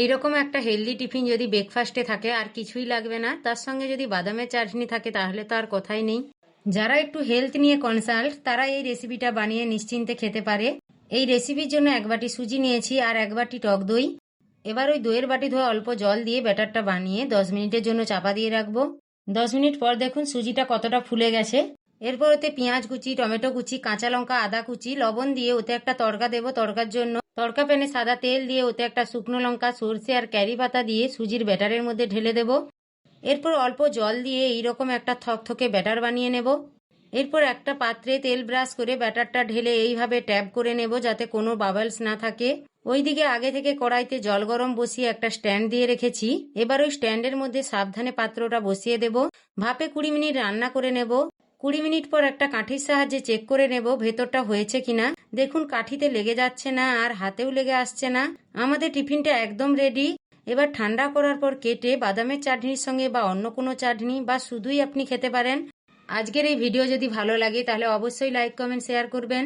এইরকম একটা healthy tiffin যদি ব্রেকফাস্টে থাকে আর কিছুই লাগবে না, তার সঙ্গে যদি বাদামের চাটনি থাকে তাহলে তো আর কথাই নেই। যারা একটু হেলথ নিয়ে কনসাল্ট তারা এই রেসিপিটা বানিয়ে নিশ্চিন্তে খেতে পারে। এই রেসিপির জন্য 1 বাটি সুজি নিয়েছি আর 1 বাটি টক দই। এবার ওই দইয়ের বাটি ধোয়া অল্প জল দিয়ে ব্যাটারটা বানিয়ে 10 মিনিটের জন্য চাপা দিয়ে রাখবো। 10 মিনিট পর দেখুন সুজিটা কতটা ফুলে গেছে। এরপর ওতে পেঁয়াজ কুচি, টমেটো কুচি, কাঁচা লঙ্কা, আদা কুচি, লবণ দিয়ে ওতে একটা তড়কা দেবো। তড়কার জন্য তড়কা প্যানে সাদা তেল দিয়ে ওতে একটা শুকনো লঙ্কা, সর্ষে আর ক্যারি পাতা দিয়ে সুজির ব্যাটারের মধ্যে ঢেলে দেব। এরপর অল্প জল দিয়ে এইরকম একটা থকথকে ব্যাটার বানিয়ে নেব। এরপর একটা পাত্রে তেল ব্রাশ করে ব্যাটারটা ঢেলে এইভাবে ট্যাপ করে নেব যাতে কোনো বাবলস না থাকে। ওইদিকে আগে থেকে কড়াইতে জল গরম বসিয়ে একটা স্ট্যান্ড দিয়ে রেখেছি। এবার ওই স্ট্যান্ডের মধ্যে সাবধানে পাত্রটা বসিয়ে দেব। ভাপে 20 মিনিট রান্না করে নেব। 20 মিনিট পর একটা কাঠির সাহায্যে চেক করে নেব ভেতরটা হয়েছে কিনা। দেখুন কাঠিতে লেগে যাচ্ছে না আর হাতেও লেগে আসছে না। আমাদের টিফিনটা একদম রেডি। এবার ঠান্ডা করার পর কেটে বাদামের চাটনির সঙ্গে বা অন্য কোনো চাটনি বা শুধুই আপনি খেতে পারেন। আজকের এই ভিডিও যদি ভালো লাগে তাহলে অবশ্যই লাইক, কমেন্ট, শেয়ার করবেন।